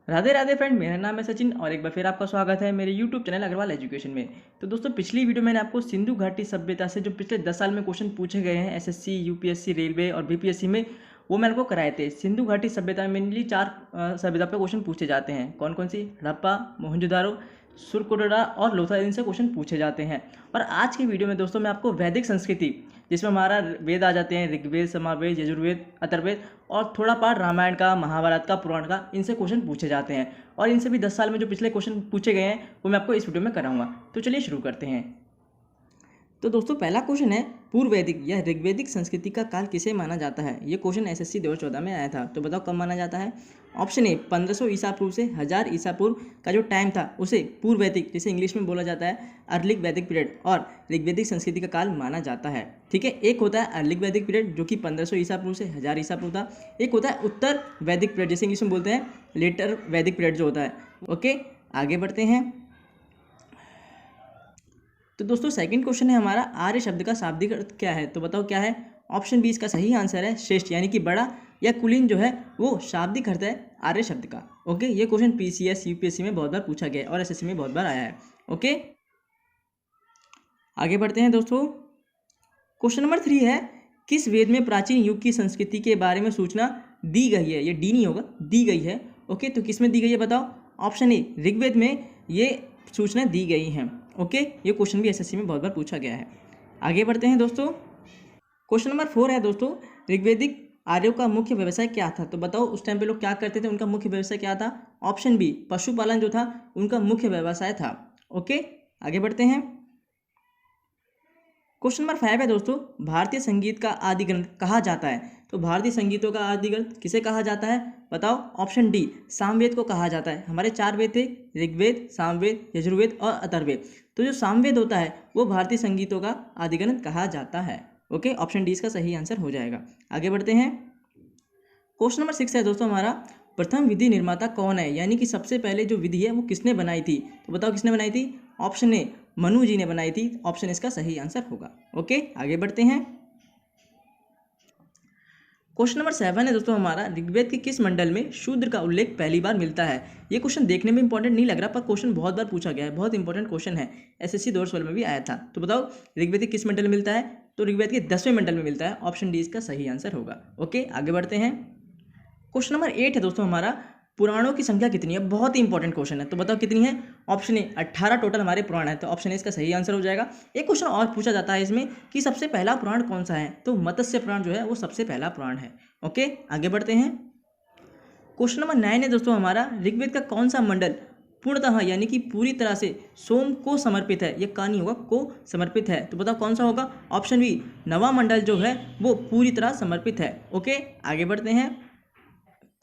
Radhe Radhe friend, मेरा नाम है सचिन और एक बार फिर आपका स्वागत है मेरे यूट्यूब चैनल अग्रवाल एजुकेशन में। तो दोस्तों, पिछली वीडियो मैंने आपको सिंधु घाटी सभ्यता से जो पिछले 10 साल में क्वेश्चन पूछे गए हैं एसएससी, यूपीएससी, रेलवे और बीपीएससी में, वो मैंने आपको कराए थे। सिंधु घाटी सभ्यता में मेनली 4 सभ्यता पर क्वेश्चन पूछे जाते हैं। कौन कौन सी? हड़प्पा, मोहनजोदारो, सुरकोटड़ा और लोथल, इनसे क्वेश्चन पूछे जाते हैं। और आज की वीडियो में दोस्तों मैं आपको वैदिक संस्कृति, जिसमें हमारा वेद आ जाते हैं, ऋग्वेद, सामवेद, यजुर्वेद, अथर्ववेद और थोड़ा पार्ट रामायण का, महाभारत का, पुराण का, इनसे क्वेश्चन पूछे जाते हैं। और इनसे भी 10 साल में जो पिछले क्वेश्चन पूछे गए हैं वो मैं आपको इस वीडियो में कराऊंगा। तो चलिए शुरू करते हैं। तो दोस्तों, पहला क्वेश्चन है, पूर्व वैदिक या ऋग्वैदिक संस्कृति का काल किसे माना जाता है? ये क्वेश्चन एसएससी 2014 में आया था। तो बताओ कब माना जाता है? ऑप्शन ए, 1500 ईसा पूर्व से 1000 ईसा पूर्व का जो टाइम था उसे पूर्व वैदिक, जिसे इंग्लिश में बोला जाता है अर्लिक वैदिक पीरियड, और ऋग्वैदिक संस्कृति का काल माना जाता है। ठीक है, एक होता है अर्लिक वैदिक पीरियड जो कि 1500 ईसा पूर्व से 1000 ईसा पूर्व था। एक होता है उत्तर वैदिक पीरियड, जिसे इंग्लिश में बोलते हैं लेटर वैदिक पीरियड जो होता है। ओके, आगे बढ़ते हैं। तो दोस्तों, सेकंड क्वेश्चन है हमारा, आर्य शब्द का शाब्दिक अर्थ क्या है? तो बताओ क्या है? ऑप्शन बी इसका सही आंसर है श्रेष्ठ, यानी कि बड़ा या कुलीन जो है वो शाब्दिक अर्थ है आर्य शब्द का। ओके, ये क्वेश्चन पीसीएस, यूपीएससी में बहुत बार पूछा गया है और एसएससी में बहुत बार आया है। ओके, आगे बढ़ते हैं दोस्तों। क्वेश्चन नंबर 3 है, किस वेद में प्राचीन युग की संस्कृति के बारे में सूचना दी गई है? ये डी नहीं होगा, दी गई है। ओके, तो किस में दी गई है बताओ? ऑप्शन ए, ऋग्वेद में ये सूचना दी गई हैं। ओके, ये क्वेश्चन भी एसएससी में बहुत बार पूछा गया है। आगे बढ़ते हैं दोस्तों। क्वेश्चन नंबर 4 है दोस्तों, ऋग्वैदिक आर्यों का मुख्य व्यवसाय क्या था? तो बताओ उस टाइम पे लोग क्या करते थे, उनका मुख्य व्यवसाय क्या था? ऑप्शन बी, पशुपालन जो था उनका मुख्य व्यवसाय था। ओके, आगे बढ़ते हैं। क्वेश्चन नंबर 5 है दोस्तों, भारतीय संगीत का आदि ग्रंथ कहा जाता है? तो भारतीय संगीतों का आदि ग्रंथ किसे कहा जाता है? बताओ। ऑप्शन डी, सामवेद को कहा जाता है। हमारे 4 वेद थे, ऋग्वेद, सामवेद, यजुर्वेद और अथर्ववेद। तो जो सामवेद होता है वो भारतीय संगीतों का आदि ग्रंथ कहा जाता है। ओके, ऑप्शन डी इसका सही आंसर हो जाएगा। आगे बढ़ते हैं। क्वेश्चन नंबर 6 है दोस्तों हमारा, प्रथम विधि निर्माता कौन है? यानी कि सबसे पहले जो विधि है वो किसने बनाई थी? तो बताओ किसने बनाई थी? ऑप्शन ए, मनु जी ने बनाई थी। ऑप्शन इसका सही आंसर होगा। ओके, आगे बढ़ते हैं। क्वेश्चन नंबर 7 है दोस्तों हमारा, ऋग्वेद के किस मंडल में शूद्र का उल्लेख पहली बार मिलता है? ये क्वेश्चन देखने में इंपॉर्टेंट नहीं लग रहा, पर क्वेश्चन बहुत बार पूछा गया है, बहुत इंपॉर्टेंट क्वेश्चन है, एसएससी 2016 में भी आया था। तो बताओ ऋग्वेद के किस मंडल में मिलता है? तो ऋग्वेद के 10वें मंडल में मिलता है। ऑप्शन डी इसका सही आंसर होगा। ओके, आगे बढ़ते हैं। क्वेश्चन नंबर 8 है दोस्तों हमारा, पुराणों की संख्या कितनी है? बहुत ही इंपॉर्टेंट क्वेश्चन है। तो बताओ कितनी है? ऑप्शन ए, 18 टोटल हमारे पुराण है। तो ऑप्शन ए इसका सही आंसर हो जाएगा। एक क्वेश्चन और पूछा जाता है इसमें कि सबसे पहला पुराण कौन सा है? तो मत्स्य पुराण जो है वो सबसे पहला पुराण है। ओके, आगे बढ़ते हैं। क्वेश्चन नंबर 9 है दोस्तों हमारा, ऋग्वेद का कौन सा मंडल पूर्णतः यानी कि पूरी तरह से सोम को समर्पित है? ये का नहीं होगा, को समर्पित है। तो बताओ कौन सा होगा? ऑप्शन बी, नवा मंडल जो है वो पूरी तरह समर्पित है। ओके, आगे बढ़ते हैं।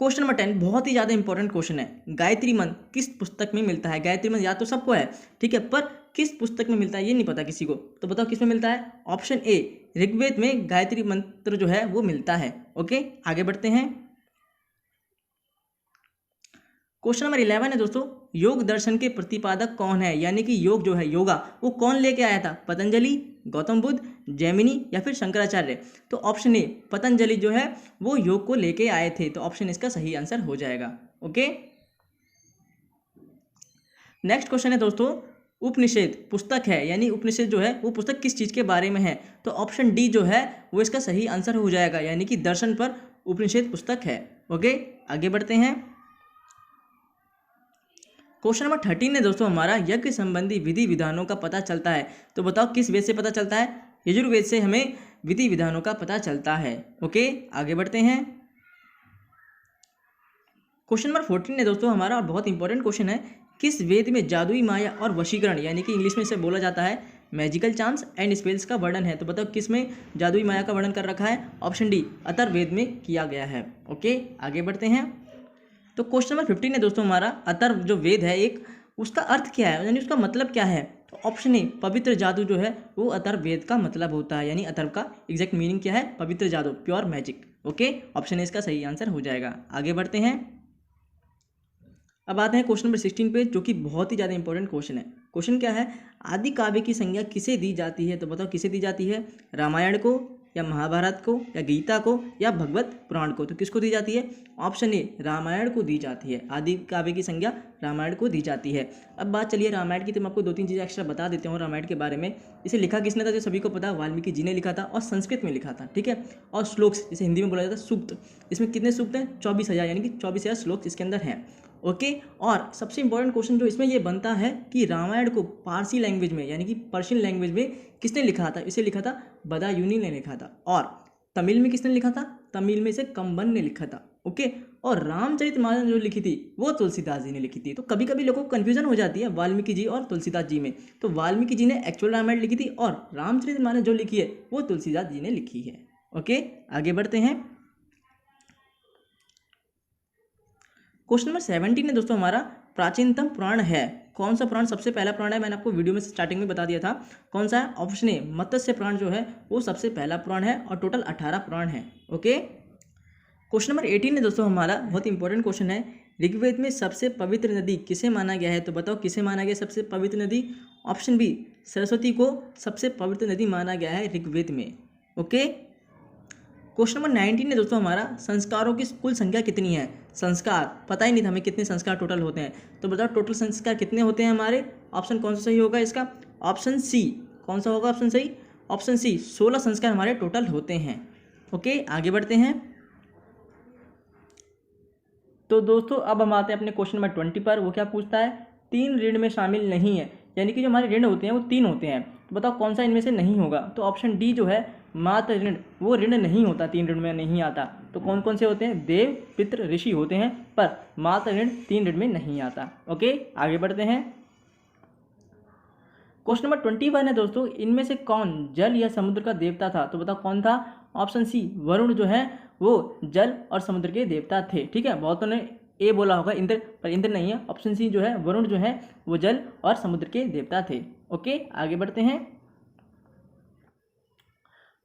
क्वेश्चन नंबर 10 बहुत ही ज़्यादा इंपॉर्टेंट क्वेश्चन है, गायत्री मंत्र किस पुस्तक में मिलता है? गायत्री मंत्र याद तो सबको है, ठीक है, पर किस पुस्तक में मिलता है ये नहीं पता किसी को। तो बताओ किस में मिलता है? ऑप्शन ए, ऋग्वेद में गायत्री मंत्र जो है वो मिलता है। ओके, आगे बढ़ते हैं। क्वेश्चन नंबर 11 है दोस्तों, योग दर्शन के प्रतिपादक कौन है? यानी कि योग जो है, योगा, वो कौन लेके आया था? पतंजलि, गौतम बुद्ध, जैमिनी या फिर शंकराचार्य? तो ऑप्शन ए, पतंजलि जो है वो योग को लेके आए थे। तो ऑप्शन इसका सही आंसर हो जाएगा। ओके, नेक्स्ट क्वेश्चन है दोस्तों, उपनिषद पुस्तक है, यानी उपनिषद जो है वो पुस्तक किस चीज़ के बारे में है? तो ऑप्शन डी जो है वो इसका सही आंसर हो जाएगा, यानी कि दर्शन पर उपनिषद पुस्तक है। ओके, आगे बढ़ते हैं। क्वेश्चन नंबर 13 है दोस्तों हमारा, यज्ञ संबंधी विधि विधानों का पता चलता है? तो बताओ किस वेद से पता चलता है? यजुर्वेद से हमें विधि विधानों का पता चलता है। ओके, आगे बढ़ते हैं। क्वेश्चन नंबर 14 है दोस्तों हमारा, और बहुत इंपॉर्टेंट क्वेश्चन है, किस वेद में जादुई माया और वशीकरण, यानी कि इंग्लिश में इसे बोला जाता है मैजिकल चांस एंड स्पेल्स का वर्णन है? तो बताओ किस में जादुई माया का वर्णन कर रखा है? ऑप्शन डी, अथर्ववेद में किया गया है। ओके, आगे बढ़ते हैं। तो क्वेश्चन नंबर 15 है दोस्तों हमारा, अथर्व जो वेद है एक, उसका अर्थ क्या है, यानी उसका मतलब क्या है? तो ऑप्शन ए, पवित्र जादू जो है वो अथर्व वेद का मतलब होता है, यानी अथर्व का एग्जैक्ट मीनिंग क्या है? पवित्र जादू, pure magic. Okay, option A इसका सही आंसर हो जाएगा। आगे बढ़ते हैं। अब आते हैं क्वेश्चन नंबर 16 पे, जो कि बहुत ही ज़्यादा इंपॉर्टेंट क्वेश्चन है। क्वेश्चन क्या है, आदि काव्य की संज्ञा किसे दी जाती है? तो बताओ किसे दी जाती है? रामायण को, या महाभारत को या गीता को या भगवत पुराण को? तो किसको दी जाती है? ऑप्शन ए रामायण को दी जाती है। आदि काव्य की संज्ञा रामायण को दी जाती है। अब बात चलिए रामायण की, तो मैं आपको 2-3 चीज़ें एक्स्ट्रा बता देता हूँ रामायण के बारे में। इसे लिखा किसने था जो सभी को पता, वाल्मीकि जी ने लिखा था और संस्कृत में लिखा था, ठीक है। और श्लोक्स जिसे हिंदी में बोला जाता है सूक्त, इसमें कितने सूक्त हैं? 24,000, यानी कि 24,000 श्लोक इसके अंदर हैं, ओके। और सबसे इंपॉर्टेंट क्वेश्चन जो इसमें ये बनता है कि रामायण को पारसी लैंग्वेज में यानी कि पर्शियन लैंग्वेज में किसने लिखा था? इसे लिखा था बदायूनी ने लिखा था। और तमिल में किसने लिखा था? तमिल में इसे कंबन ने लिखा था, ओके। और रामचरितमानस जो लिखी थी वो तुलसीदास जी ने लिखी थी। तो कभी कभी लोगों को कन्फ्यूजन हो जाती है वाल्मीकि जी और तुलसीदास जी में। तो वाल्मीकि जी ने एक्चुअल रामायण लिखी थी और रामचरितमानस जो लिखी है वो तुलसीदास जी ने लिखी है, ओके। आगे बढ़ते हैं। क्वेश्चन नंबर 17 है दोस्तों हमारा, प्राचीनतम पुराण है। कौन सा पुराण सबसे पहला पुराण है? मैंने आपको वीडियो में स्टार्टिंग में बता दिया था कौन सा है। ऑप्शन ए मत्स्य पुराण जो है वो सबसे पहला पुराण है और टोटल 18 पुराण है, ओके। क्वेश्चन नंबर 18 है दोस्तों हमारा, बहुत इंपॉर्टेंट क्वेश्चन है। ऋग्वेद में सबसे पवित्र नदी किसे माना गया है? तो बताओ किसे माना गया सबसे पवित्र नदी? ऑप्शन बी सरस्वती को सबसे पवित्र नदी माना गया है ऋग्वेद में, ओके। क्वेश्चन नंबर 19 है दोस्तों हमारा, संस्कारों की कुल संख्या कितनी है? संस्कार पता ही नहीं था हमें कितने संस्कार टोटल होते हैं, तो बताओ टोटल संस्कार कितने होते हैं हमारे? ऑप्शन कौन सा सही होगा इसका? Option C. कौन सा होगा ऑप्शन सही? ऑप्शन सी, 16 संस्कार हमारे टोटल होते हैं, ओके। आगे बढ़ते हैं। तो दोस्तों अब हम आते हैं अपने क्वेश्चन नंबर 20 पर। वो क्या पूछता है? 3 ऋण में शामिल नहीं है, यानी कि जो हमारे ऋण होते हैं वो 3 होते हैं। तो बताओ कौन सा इनमें से नहीं होगा? तो ऑप्शन डी जो है मातृ ऋण, वो ऋण नहीं होता, 3 ऋण में नहीं आता। तो कौन कौन से होते हैं? देव, पितृ, ऋषि होते हैं, पर मातृ ऋण 3 ऋण में नहीं आता, ओके। आगे बढ़ते हैं। क्वेश्चन नंबर 21 है दोस्तों, इनमें से कौन जल या समुद्र का देवता था? तो बताओ कौन था? ऑप्शन सी वरुण जो है वो जल और समुद्र के देवता थे, ठीक है। बहुतों ने ए बोला होगा इंद्र, पर इंद्र नहीं है। ऑप्शन सी जो है वरुण जो है वो जल और समुद्र के देवता थे, ओके। आगे बढ़ते हैं।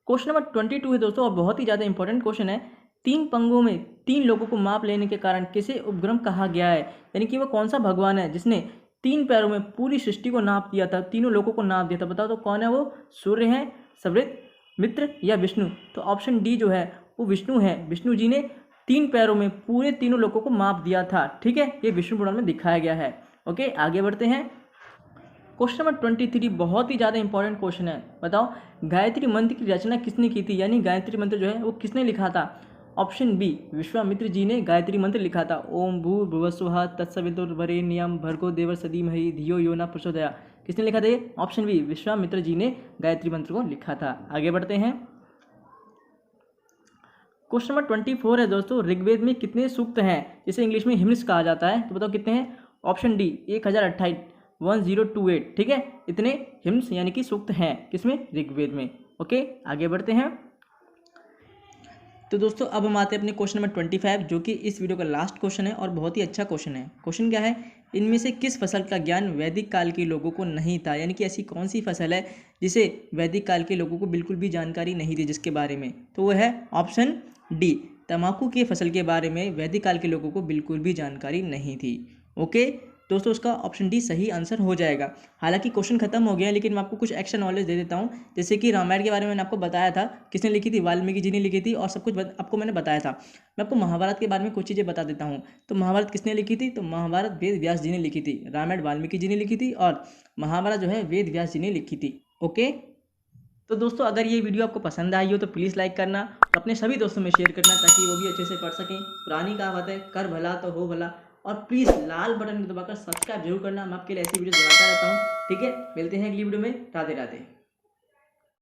क्वेश्चन नंबर 22 है दोस्तों और बहुत ही ज़्यादा इंपॉर्टेंट क्वेश्चन है। 3 पंगों में 3 लोगों को माप लेने के कारण किसे उपग्रह कहा गया है? यानी कि वो कौन सा भगवान है जिसने 3 पैरों में पूरी सृष्टि को नाप दिया था, तीनों लोगों को नाप दिया था? बताओ तो कौन है वो? सूर्य है, सवृत, मित्र या विष्णु? तो ऑप्शन डी जो है वो विष्णु है। विष्णु जी ने 3 पैरों में पूरे तीनों लोगों को माप दिया था, ठीक है। ये विष्णु पुराण में दिखाया गया है, ओके। आगे बढ़ते हैं। क्वेश्चन नंबर 23 बहुत ही ज़्यादा इंपॉर्टेंट क्वेश्चन है। बताओ गायत्री मंत्र की रचना किसने की थी? यानी गायत्री मंत्र जो है वो किसने लिखा था? ऑप्शन बी विश्वामित्र जी ने गायत्री मंत्र लिखा था। ओम भूर्भुवस्वः तत्सवितुर्वरेण्यं भर्गो देवस्य धीमहि धियो यो न प्रचोदयात्। किसने लिखा था ये? ऑप्शन बी विश्वामित्र जी ने गायत्री मंत्र को लिखा था। आगे बढ़ते हैं। क्वेश्चन नंबर 24 है दोस्तों, ऋग्वेद में कितने सूक्त हैं जिसे इंग्लिश में हिम्स कहा जाता है? तो बताओ कितने हैं? ऑप्शन डी 1028, 1028, ठीक है। इतने हिम्स यानी कि सूक्त हैं किसमें? ऋग्वेद में, ओके। आगे बढ़ते हैं। तो दोस्तों अब हम आते हैं अपने क्वेश्चन नंबर 25 जो कि इस वीडियो का लास्ट क्वेश्चन है और बहुत ही अच्छा क्वेश्चन है। क्वेश्चन क्या है? इनमें से किस फसल का ज्ञान वैदिक काल के लोगों को नहीं था? यानी कि ऐसी कौन सी फसल है जिसे वैदिक काल के लोगों को बिल्कुल भी जानकारी नहीं थी जिसके बारे में? तो वो है ऑप्शन डी तंबाकू की फसल के बारे में वैदिक काल के लोगों को बिल्कुल भी जानकारी नहीं थी, ओके। दोस्तों उसका ऑप्शन डी सही आंसर हो जाएगा। हालांकि क्वेश्चन खत्म हो गया लेकिन मैं आपको कुछ एक्स्ट्रा नॉलेज दे देता हूँ। जैसे कि रामायण के बारे में मैंने आपको बताया था, किसने लिखी थी? वाल्मीकि जी ने लिखी थी और सब कुछ आपको मैंने बताया था। मैं आपको महाभारत के बारे में कुछ चीज़ें बता देता हूँ। तो महाभारत किसने लिखी थी? तो महाभारत वेद व्यास जी ने लिखी थी। रामायण वाल्मीकि जी ने लिखी थी और महाभारत जो है वेद व्यास जी ने लिखी थी, ओके। तो दोस्तों अगर ये वीडियो आपको पसंद आई हो तो प्लीज़ लाइक करना और अपने सभी दोस्तों में शेयर करना ताकि वो भी अच्छे से पढ़ सकें। पुरानी कहावत है कर भला तो हो भला। और प्लीज़ लाल बटन को दबाकर सब्सक्राइब जरूर करना। मैं आपके लिए ऐसी वीडियो बनाता रहता हूँ, ठीक है। मिलते हैं अगली वीडियो में। राधे राधे।